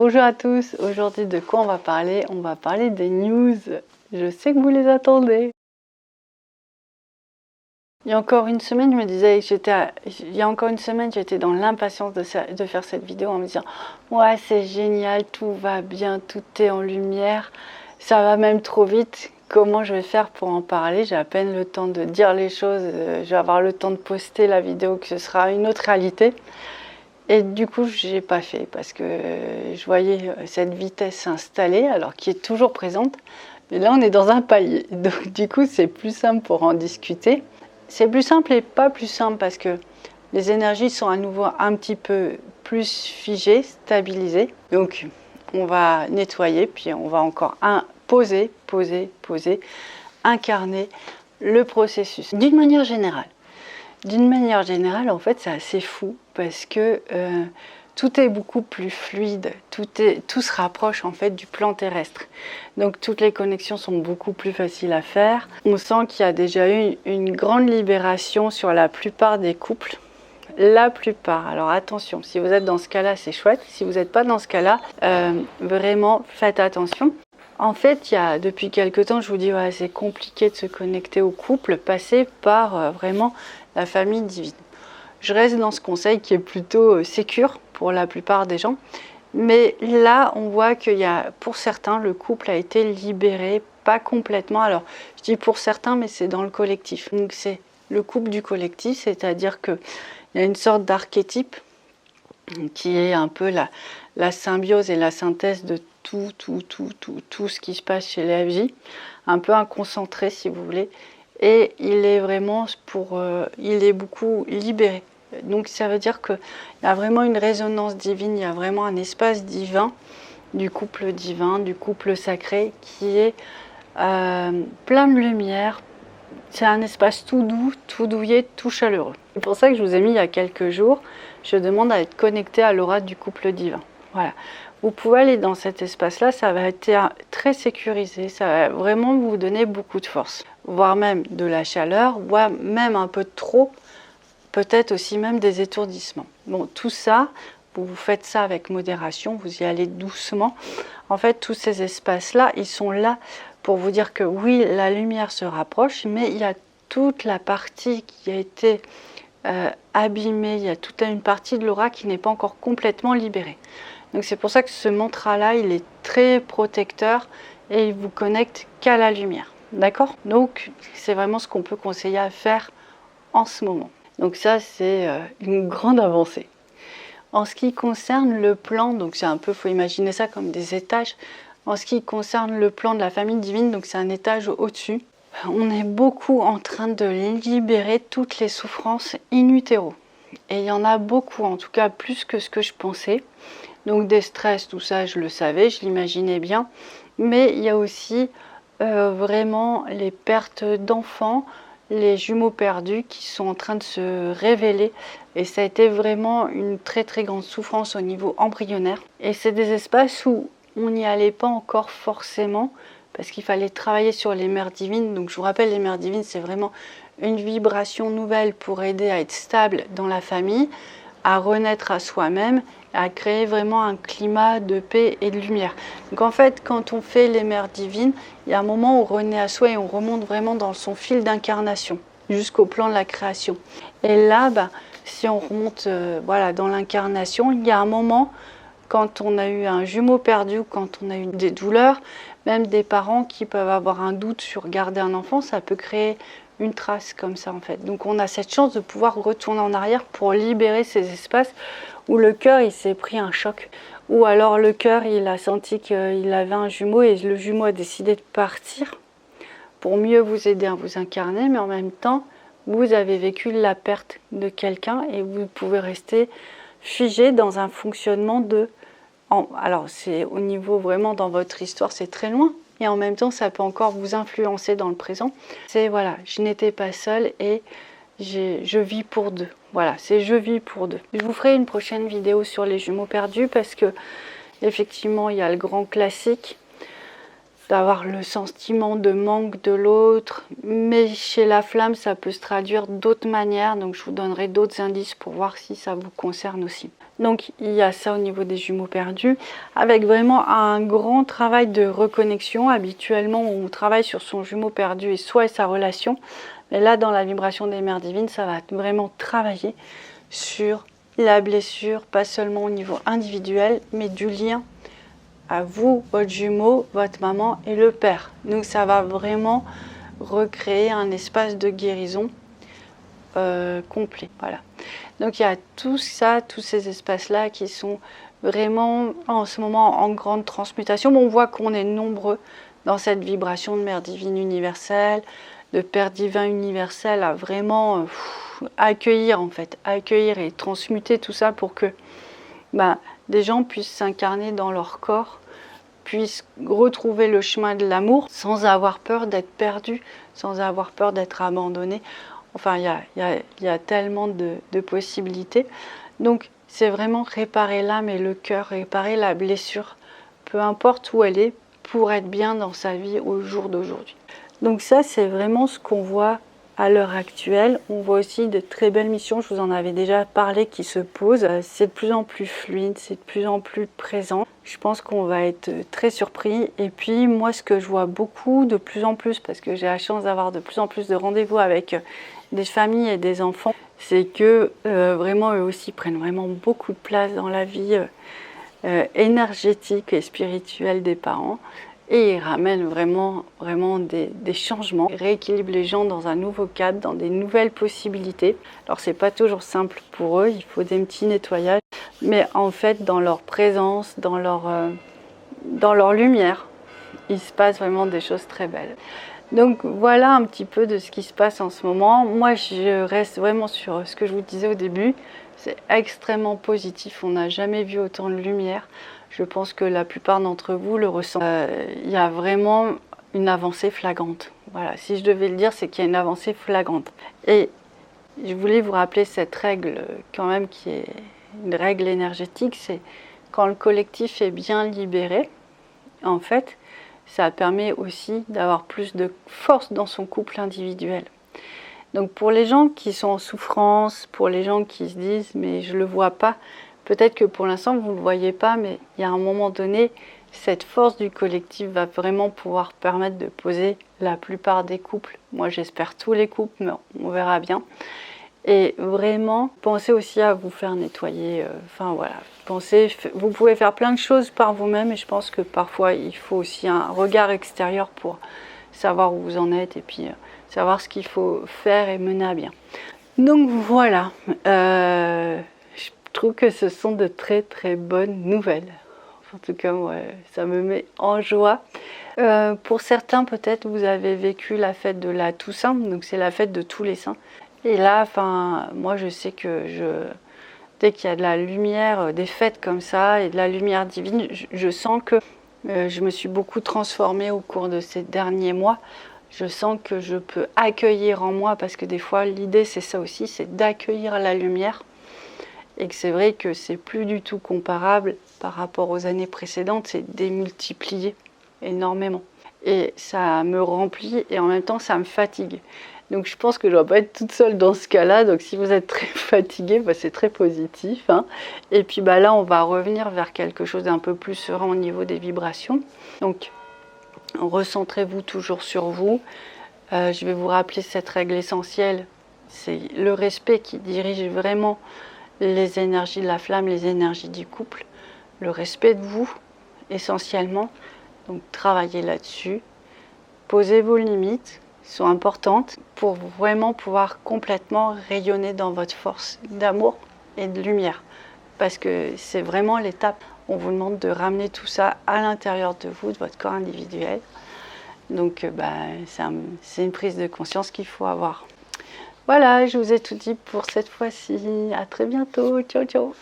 Bonjour à tous, aujourd'hui de quoi on va parler? On va parler des news. Je sais que vous les attendez. Il y a encore une semaine, je me disais, j'étais dans l'impatience de faire cette vidéo en me disant ouais, c'est génial, tout va bien, tout est en lumière, ça va même trop vite. Comment je vais faire pour en parler? J'ai à peine le temps de dire les choses, je vais avoir le temps de poster la vidéo, que ce sera une autre réalité. Et du coup, j'ai pas fait parce que je voyais cette vitesse s'installer, alors qui est toujours présente. Mais là, on est dans un palier. Donc, du coup, c'est plus simple pour en discuter. C'est plus simple et pas plus simple parce que les énergies sont à nouveau un petit peu plus figées, stabilisées. Donc, on va nettoyer, puis on va encore poser, incarner le processus. D'une manière générale. D'une manière générale, en fait, c'est assez fou parce que tout est beaucoup plus fluide, tout se rapproche en fait du plan terrestre. Donc toutes les connexions sont beaucoup plus faciles à faire. On sent qu'il y a déjà eu une grande libération sur la plupart des couples. La plupart. Alors attention, si vous êtes dans ce cas-là, c'est chouette. Si vous n'êtes pas dans ce cas-là, vraiment faites attention. En fait, depuis quelques temps, je vous dis, ouais, c'est compliqué de se connecter au couple, passer par vraiment la famille divine. Je reste dans ce conseil qui est plutôt sécure pour la plupart des gens. Mais là, on voit qu'il y a, pour certains, le couple a été libéré, pas complètement. Alors, je dis pour certains, mais c'est dans le collectif. Donc, c'est le couple du collectif, c'est-à-dire qu'il y a une sorte d'archétype qui est un peu la symbiose et la synthèse de tout ce qui se passe chez les FJ, un peu un concentré si vous voulez, et il est vraiment il est beaucoup libéré. Donc ça veut dire qu'il y a vraiment une résonance divine, il y a vraiment un espace divin, du couple sacré qui est plein de lumière. C'est un espace tout doux, tout douillet, tout chaleureux. C'est pour ça que je vous ai mis il y a quelques jours, je demande à être connecté à l'aura du couple divin. Voilà. Vous pouvez aller dans cet espace-là, ça va être très sécurisé, ça va vraiment vous donner beaucoup de force, voire même de la chaleur, voire même un peu de trop, peut-être aussi même des étourdissements. Bon, tout ça, vous faites ça avec modération, vous y allez doucement. En fait, tous ces espaces-là, ils sont là pour vous dire que oui, la lumière se rapproche, mais il y a toute la partie qui a été abîmée, il y a toute une partie de l'aura qui n'est pas encore complètement libérée. Donc c'est pour ça que ce mantra-là, il est très protecteur et il vous connecte qu'à la lumière. D'accord? Donc c'est vraiment ce qu'on peut conseiller à faire en ce moment. Donc ça, c'est une grande avancée. En ce qui concerne le plan, donc c'est un peu, il faut imaginer ça comme des étages. En ce qui concerne le plan de la famille divine, donc c'est un étage au-dessus. On est beaucoup en train de libérer toutes les souffrances in utero. Et il y en a beaucoup, en tout cas plus que ce que je pensais. Donc des stress, tout ça, je le savais, je l'imaginais bien. Mais il y a aussi vraiment les pertes d'enfants, les jumeaux perdus qui sont en train de se révéler. Et ça a été vraiment une très très grande souffrance au niveau embryonnaire. Et c'est des espaces où on n'y allait pas encore forcément parce qu'il fallait travailler sur les mères divines. Donc je vous rappelle, les mères divines, c'est vraiment une vibration nouvelle pour aider à être stable dans la famille, à renaître à soi-même, à créer vraiment un climat de paix et de lumière. Donc en fait, quand on fait les mères divines, il y a un moment où on renaît à soi et on remonte vraiment dans son fil d'incarnation jusqu'au plan de la création. Et là, si on remonte voilà, dans l'incarnation, il y a un moment, quand on a eu un jumeau perdu, quand on a eu des douleurs, même des parents qui peuvent avoir un doute sur garder un enfant, ça peut créer une trace comme ça en fait. Donc on a cette chance de pouvoir retourner en arrière pour libérer ces espaces où le cœur il s'est pris un choc, ou alors le cœur il a senti qu'il avait un jumeau et le jumeau a décidé de partir pour mieux vous aider à vous incarner, mais en même temps vous avez vécu la perte de quelqu'un et vous pouvez rester figé dans un fonctionnement alors c'est au niveau vraiment dans votre histoire, c'est très loin, et en même temps ça peut encore vous influencer dans le présent. C'est voilà, je n'étais pas seule et je vis pour deux. Voilà, c'est je vis pour deux. Je vous ferai une prochaine vidéo sur les jumeaux perdus parce que effectivement il y a le grand classique d'avoir le sentiment de manque de l'autre, mais chez la flamme ça peut se traduire d'autres manières, donc je vous donnerai d'autres indices pour voir si ça vous concerne aussi. Donc il y a ça au niveau des jumeaux perdus, avec vraiment un grand travail de reconnexion. Habituellement, on travaille sur son jumeau perdu et soit sa relation. Mais là, dans la vibration des mères divines, ça va vraiment travailler sur la blessure, pas seulement au niveau individuel, mais du lien à vous, votre jumeau, votre maman et le père. Donc ça va vraiment recréer un espace de guérison complet. Voilà. Donc il y a tout ça, tous ces espaces-là qui sont vraiment en ce moment en grande transmutation. Bon, on voit qu'on est nombreux dans cette vibration de mère divine universelle, de père divin universel à vraiment accueillir en fait, accueillir et transmuter tout ça pour que des gens puissent s'incarner dans leur corps, puissent retrouver le chemin de l'amour sans avoir peur d'être perdus, sans avoir peur d'être abandonnés. Enfin, il y a tellement de possibilités. Donc, c'est vraiment réparer l'âme et le cœur, réparer la blessure, peu importe où elle est, pour être bien dans sa vie au jour d'aujourd'hui. Donc ça, c'est vraiment ce qu'on voit à l'heure actuelle. On voit aussi de très belles missions, je vous en avais déjà parlé, qui se posent. C'est de plus en plus fluide, c'est de plus en plus présent. Je pense qu'on va être très surpris. Et puis, moi, ce que je vois beaucoup, de plus en plus, parce que j'ai la chance d'avoir de plus en plus de rendez-vous avec des familles et des enfants, c'est que vraiment eux aussi prennent vraiment beaucoup de place dans la vie énergétique et spirituelle des parents et ils ramènent vraiment des changements, ils rééquilibrent les gens dans un nouveau cadre, dans des nouvelles possibilités. Alors c'est pas toujours simple pour eux, il faut des petits nettoyages, mais en fait dans leur présence, dans leur lumière, il se passe vraiment des choses très belles. Donc voilà un petit peu de ce qui se passe en ce moment. Moi, je reste vraiment sur ce que je vous disais au début. C'est extrêmement positif. On n'a jamais vu autant de lumière. Je pense que la plupart d'entre vous le ressentent. Il y a vraiment une avancée flagrante. Voilà, si je devais le dire, c'est qu'il y a une avancée flagrante. Et je voulais vous rappeler cette règle quand même qui est une règle énergétique. C'est quand le collectif est bien libéré, en fait, ça permet aussi d'avoir plus de force dans son couple individuel. Donc pour les gens qui sont en souffrance, pour les gens qui se disent « mais je ne le vois pas », peut-être que pour l'instant vous ne le voyez pas, mais il y a un moment donné, cette force du collectif va vraiment pouvoir permettre de poser la plupart des couples. Moi j'espère tous les couples, mais on verra bien. Et vraiment, pensez aussi à vous faire nettoyer. Enfin voilà, vous pouvez faire plein de choses par vous-même et je pense que parfois il faut aussi un regard extérieur pour savoir où vous en êtes et puis savoir ce qu'il faut faire et mener à bien. Donc voilà, je trouve que ce sont de très très bonnes nouvelles. En tout cas, moi, ça me met en joie. Pour certains, peut-être, vous avez vécu la fête de la Toussaint, donc c'est la fête de tous les saints. Et là, moi je sais que dès qu'il y a de la lumière, des fêtes comme ça et de la lumière divine, je sens que je me suis beaucoup transformée au cours de ces derniers mois. Je sens que je peux accueillir en moi, parce que des fois l'idée c'est ça aussi, c'est d'accueillir la lumière. Et que c'est vrai que c'est plus du tout comparable par rapport aux années précédentes, c'est démultiplié énormément. Et ça me remplit et en même temps ça me fatigue. Donc je pense que je ne dois pas être toute seule dans ce cas-là. Donc si vous êtes très fatigué, c'est très positif. Hein. Et puis là, on va revenir vers quelque chose d'un peu plus serein au niveau des vibrations. Donc recentrez-vous toujours sur vous. Je vais vous rappeler cette règle essentielle. C'est le respect qui dirige vraiment les énergies de la flamme, les énergies du couple. Le respect de vous, essentiellement. Donc travaillez là-dessus. Posez vos limites. Sont importantes pour vraiment pouvoir complètement rayonner dans votre force d'amour et de lumière. Parce que c'est vraiment l'étape, on vous demande de ramener tout ça à l'intérieur de vous, de votre corps individuel. Donc c'est une prise de conscience qu'il faut avoir. Voilà, je vous ai tout dit pour cette fois-ci. À très bientôt. Ciao, ciao.